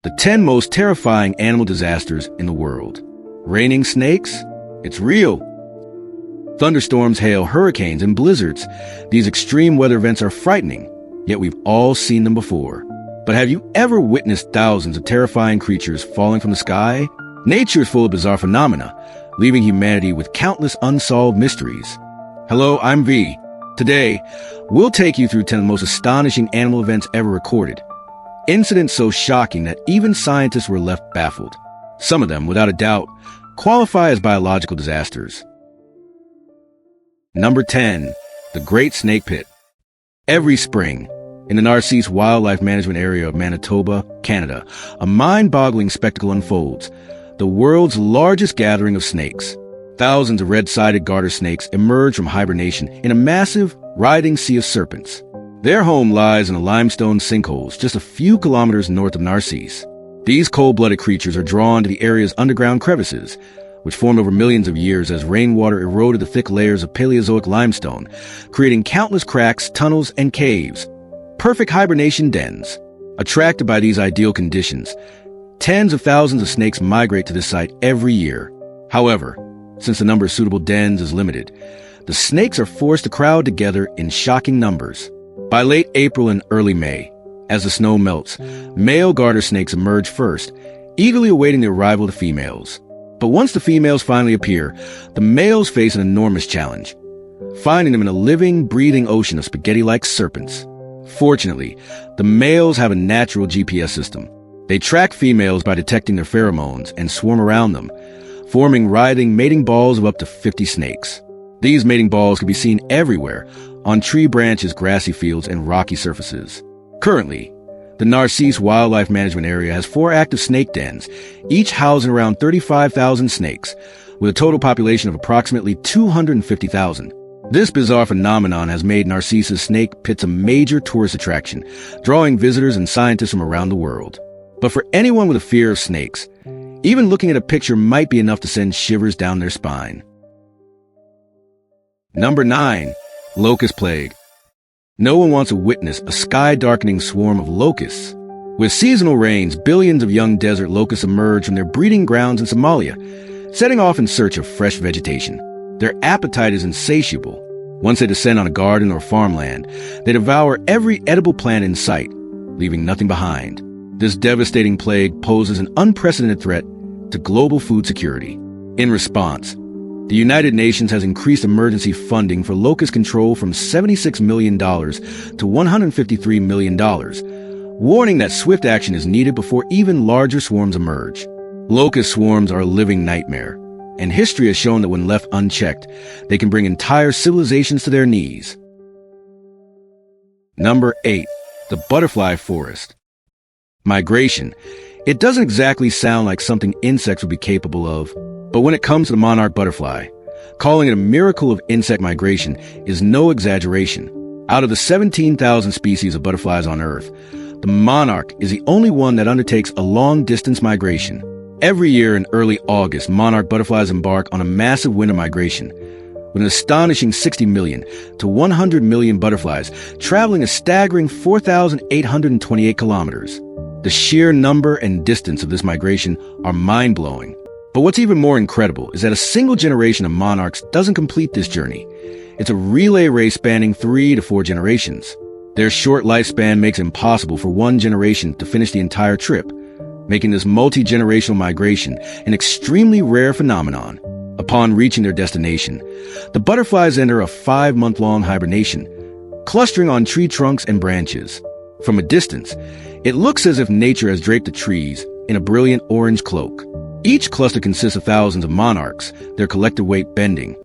The 10 most terrifying animal disasters in the world. Raining snakes? It's real. Thunderstorms, hail, hurricanes, and blizzards. These extreme weather events are frightening, yet we've all seen them before. But have you ever witnessed thousands of terrifying creatures falling from the sky? Nature is full of bizarre phenomena, leaving humanity with countless unsolved mysteries. Hello, I'm V. Today, we'll take you through 10 of the most astonishing animal events ever recorded. Incidents so shocking that even scientists were left baffled. Some of them, without a doubt, qualify as biological disasters. Number 10. The Great Snake Pit. Every spring, in the Narcisse Wildlife Management Area of Manitoba, Canada, a mind-boggling spectacle unfolds. The world's largest gathering of snakes. Thousands of red-sided garter snakes emerge from hibernation in a massive, writhing sea of serpents. Their home lies in the limestone sinkholes just a few kilometers north of Narcisse. These cold-blooded creatures are drawn to the area's underground crevices, which formed over millions of years as rainwater eroded the thick layers of Paleozoic limestone, creating countless cracks, tunnels, and caves. Perfect hibernation dens. Attracted by these ideal conditions, tens of thousands of snakes migrate to this site every year. However, since the number of suitable dens is limited, the snakes are forced to crowd together in shocking numbers. By late April and early May, as the snow melts, male garter snakes emerge first, eagerly awaiting the arrival of the females. But once the females finally appear, the males face an enormous challenge, finding them in a living, breathing ocean of spaghetti-like serpents. Fortunately, the males have a natural GPS system. They track females by detecting their pheromones and swarm around them, forming writhing mating balls of up to 50 snakes. These mating balls can be seen everywhere, on tree branches, grassy fields, and rocky surfaces. Currently, the Narcisse Wildlife Management Area has 4 active snake dens, each housing around 35,000 snakes, with a total population of approximately 250,000. This bizarre phenomenon has made Narcisse's snake pits a major tourist attraction, drawing visitors and scientists from around the world. But for anyone with a fear of snakes, even looking at a picture might be enough to send shivers down their spine. Number 9. Locust plague. No one wants to witness a sky-darkening swarm of locusts. With seasonal rains, billions of young desert locusts emerge from their breeding grounds in Somalia, setting off in search of fresh vegetation. Their appetite is insatiable. Once they descend on a garden or farmland, they devour every edible plant in sight, leaving nothing behind. This devastating plague poses an unprecedented threat to global food security. In response, the United Nations has increased emergency funding for locust control from $76 million to $153 million, warning that swift action is needed before even larger swarms emerge. Locust swarms are a living nightmare, and history has shown that when left unchecked, they can bring entire civilizations to their knees. Number 8. The butterfly forest. Migration. It doesn't exactly sound like something insects would be capable of. But when it comes to the monarch butterfly, calling it a miracle of insect migration is no exaggeration. Out of the 17,000 species of butterflies on Earth, the monarch is the only one that undertakes a long-distance migration. Every year in early August, monarch butterflies embark on a massive winter migration, with an astonishing 60 million to 100 million butterflies traveling a staggering 4,828 kilometers. The sheer number and distance of this migration are mind-blowing. But what's even more incredible is that a single generation of monarchs doesn't complete this journey. It's a relay race spanning 3 to 4 generations. Their short lifespan makes it impossible for one generation to finish the entire trip, making this multi-generational migration an extremely rare phenomenon. Upon reaching their destination, the butterflies enter a 5-month-long hibernation, clustering on tree trunks and branches. From a distance, it looks as if nature has draped the trees in a brilliant orange cloak. Each cluster consists of thousands of monarchs, their collective weight bending,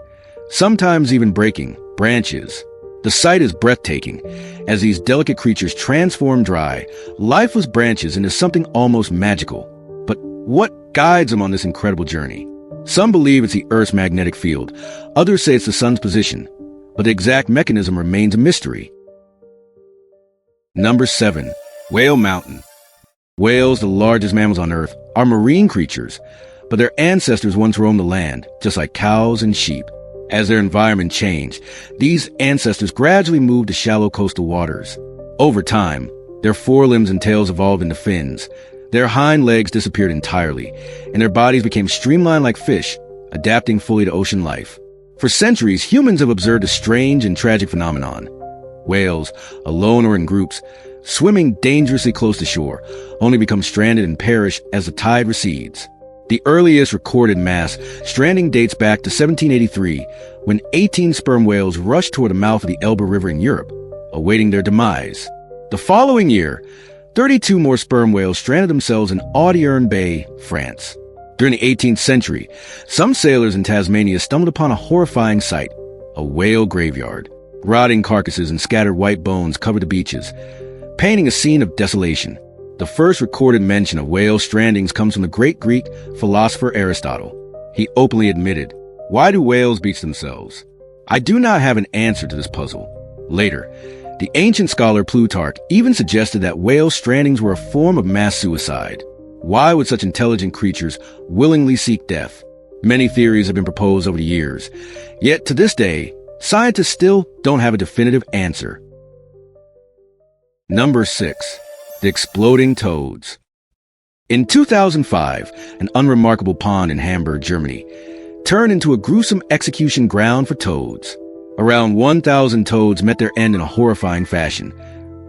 sometimes even breaking, branches. The sight is breathtaking, as these delicate creatures transform dry, lifeless branches into something almost magical. But what guides them on this incredible journey? Some believe it's the Earth's magnetic field, others say it's the sun's position, but the exact mechanism remains a mystery. Number 7. Whale Mountain. Whales, the largest mammals on Earth, are marine creatures, but their ancestors once roamed the land, just like cows and sheep. As their environment changed, these ancestors gradually moved to shallow coastal waters. Over time, their forelimbs and tails evolved into fins. Their hind legs disappeared entirely, and their bodies became streamlined like fish, adapting fully to ocean life. For centuries, humans have observed a strange and tragic phenomenon. Whales, alone or in groups, swimming dangerously close to shore, only become stranded and perish as the tide recedes. The earliest recorded mass stranding dates back to 1783, when 18 sperm whales rushed toward the mouth of the Elbe River in Europe, awaiting their demise. The following year, 32 more sperm whales stranded themselves in Audierne Bay, France. During the 18th century, some sailors in Tasmania stumbled upon a horrifying sight, a whale graveyard. Rotting carcasses and scattered white bones covered the beaches, painting a scene of desolation. The first recorded mention of whale strandings comes from the great Greek philosopher Aristotle. He openly admitted, "Why do whales beach themselves? I do not have an answer to this puzzle." Later, the ancient scholar Plutarch even suggested that whale strandings were a form of mass suicide. Why would such intelligent creatures willingly seek death? Many theories have been proposed over the years, yet to this day, scientists still don't have a definitive answer. Number 6. The exploding toads. In 2005, an unremarkable pond in Hamburg, Germany, turned into a gruesome execution ground for toads. Around 1,000 toads met their end in a horrifying fashion.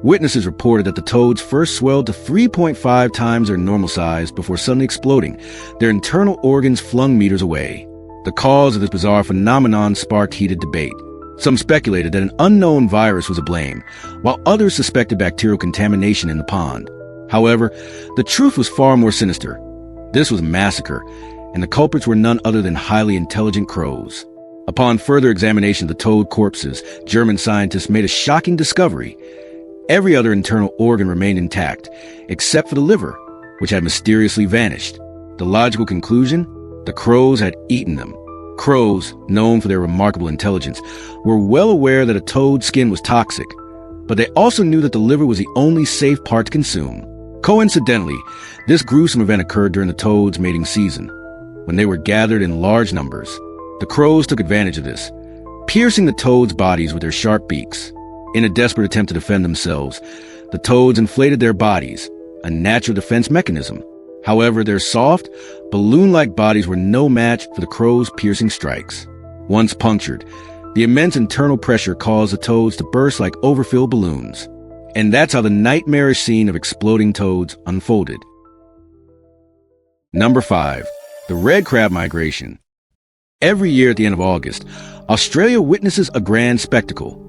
Witnesses reported that the toads first swelled to 3.5 times their normal size before suddenly exploding, their internal organs flung meters away. The cause of this bizarre phenomenon sparked heated debate. Some speculated that an unknown virus was to blame, while others suspected bacterial contamination in the pond. However, the truth was far more sinister. This was a massacre, and the culprits were none other than highly intelligent crows. Upon further examination of the toad corpses, German scientists made a shocking discovery. Every other internal organ remained intact, except for the liver, which had mysteriously vanished. The logical conclusion? The crows had eaten them. Crows, known for their remarkable intelligence, were well aware that a toad's skin was toxic, but they also knew that the liver was the only safe part to consume. Coincidentally, this gruesome event occurred during the toads' mating season, when they were gathered in large numbers. The crows took advantage of this, piercing the toads' bodies with their sharp beaks. In a desperate attempt to defend themselves, the toads inflated their bodies, a natural defense mechanism. However, their soft, balloon-like bodies were no match for the crows' piercing strikes. Once punctured, the immense internal pressure caused the toads to burst like overfilled balloons. And that's how the nightmarish scene of exploding toads unfolded. Number 5. The red crab migration. Every year at the end of August, Australia witnesses a grand spectacle: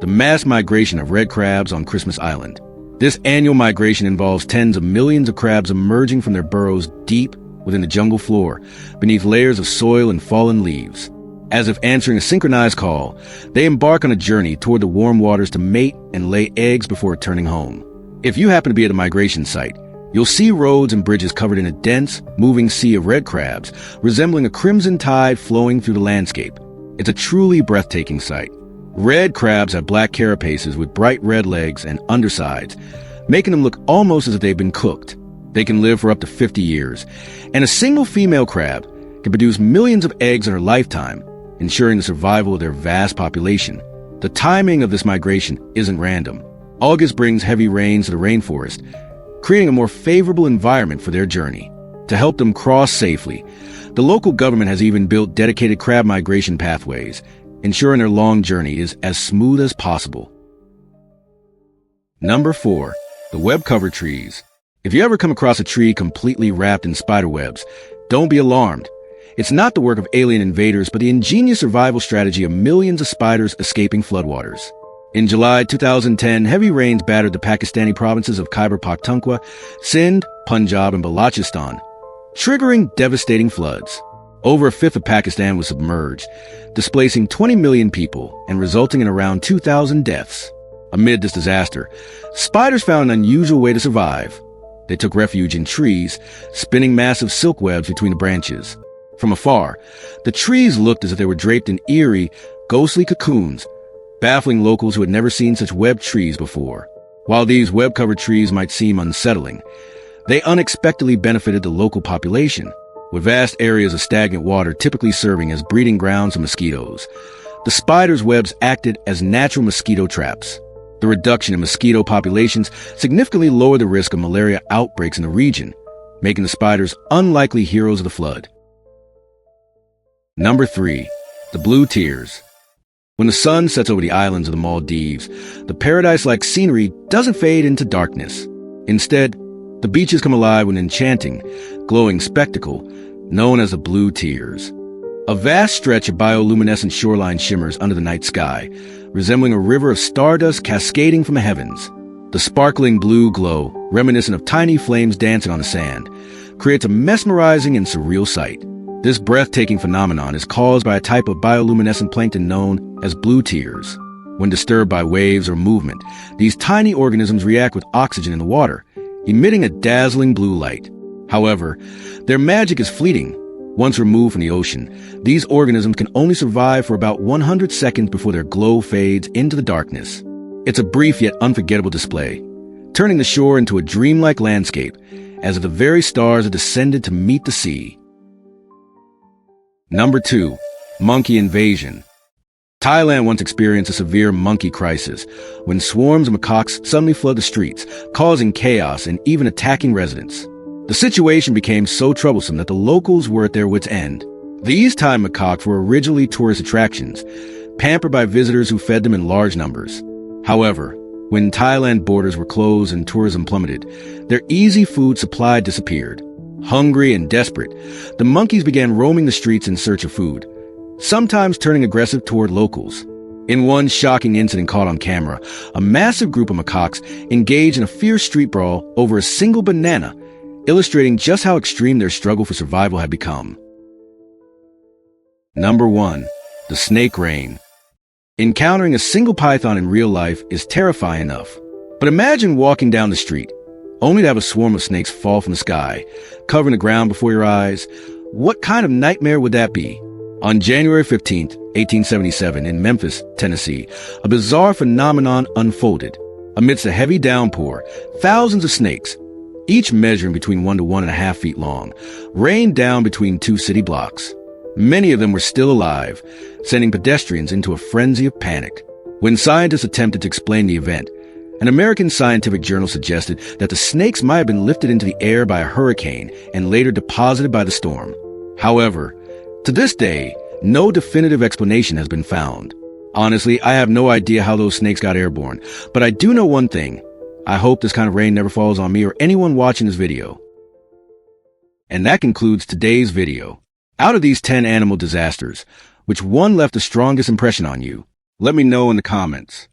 the mass migration of red crabs on Christmas Island. This annual migration involves tens of millions of crabs emerging from their burrows deep within the jungle floor, beneath layers of soil and fallen leaves. As if answering a synchronized call, they embark on a journey toward the warm waters to mate and lay eggs before returning home. If you happen to be at a migration site, you'll see roads and bridges covered in a dense, moving sea of red crabs, resembling a crimson tide flowing through the landscape. It's a truly breathtaking sight. Red crabs have black carapaces with bright red legs and undersides, making them look almost as if they've been cooked. They can live for up to 50 years, and a single female crab can produce millions of eggs in her lifetime, ensuring the survival of their vast population. The timing of this migration isn't random. August brings heavy rains to the rainforest, creating a more favorable environment for their journey. To help them cross safely, the local government has even built dedicated crab migration pathways, ensuring their long journey is as smooth as possible. Number 4. The web-covered trees. If you ever come across a tree completely wrapped in spider webs, don't be alarmed. It's not the work of alien invaders, but the ingenious survival strategy of millions of spiders escaping floodwaters. In July 2010, heavy rains battered the Pakistani provinces of Khyber Pakhtunkhwa, Sindh, Punjab, and Balochistan, triggering devastating floods. Over a fifth of Pakistan was submerged, displacing 20 million people and resulting in around 2,000 deaths. Amid this disaster, spiders found an unusual way to survive. They took refuge in trees, spinning massive silk webs between the branches. From afar, the trees looked as if they were draped in eerie, ghostly cocoons, baffling locals who had never seen such webbed trees before. While these web-covered trees might seem unsettling, they unexpectedly benefited the local population, with vast areas of stagnant water typically serving as breeding grounds of mosquitoes. The spiders' webs acted as natural mosquito traps. The reduction in mosquito populations significantly lowered the risk of malaria outbreaks in the region, making the spiders unlikely heroes of the flood. Number 3. The blue tears. When the sun sets over the islands of the Maldives, the paradise-like scenery doesn't fade into darkness. Instead, the beaches come alive with an enchanting, glowing spectacle known as the blue tears. A vast stretch of bioluminescent shoreline shimmers under the night sky, resembling a river of stardust cascading from the heavens. The sparkling blue glow, reminiscent of tiny flames dancing on the sand, creates a mesmerizing and surreal sight. This breathtaking phenomenon is caused by a type of bioluminescent plankton known as blue tears. When disturbed by waves or movement, these tiny organisms react with oxygen in the water, emitting a dazzling blue light. However, their magic is fleeting. Once removed from the ocean, these organisms can only survive for about 100 seconds before their glow fades into the darkness. It's a brief yet unforgettable display, turning the shore into a dreamlike landscape, as if the very stars had descended to meet the sea. Number 2. Monkey invasion. Thailand once experienced a severe monkey crisis when swarms of macaques suddenly flood the streets, causing chaos and even attacking residents. The situation became so troublesome that the locals were at their wits' end. These Thai macaques were originally tourist attractions, pampered by visitors who fed them in large numbers. However, when Thailand borders were closed and tourism plummeted, their easy food supply disappeared. Hungry and desperate, the monkeys began roaming the streets in search of food, sometimes turning aggressive toward locals. In one shocking incident caught on camera, a massive group of macaques engaged in a fierce street brawl over a single banana, illustrating just how extreme their struggle for survival had become. Number 1. The snake rain. Encountering a single python in real life is terrifying enough. But imagine walking down the street, only to have a swarm of snakes fall from the sky, covering the ground before your eyes. What kind of nightmare would that be? On January 15, 1877, in Memphis, Tennessee, a bizarre phenomenon unfolded. Amidst a heavy downpour, thousands of snakes, each measuring between 1 to 1.5 feet long, rained down between 2 city blocks. Many of them were still alive, sending pedestrians into a frenzy of panic. When scientists attempted to explain the event, an American scientific journal suggested that the snakes might have been lifted into the air by a hurricane and later deposited by the storm. However, to this day, no definitive explanation has been found. Honestly, I have no idea how those snakes got airborne, but I do know one thing. I hope this kind of rain never falls on me or anyone watching this video. And that concludes today's video. Out of these 10 animal disasters, which one left the strongest impression on you? Let me know in the comments.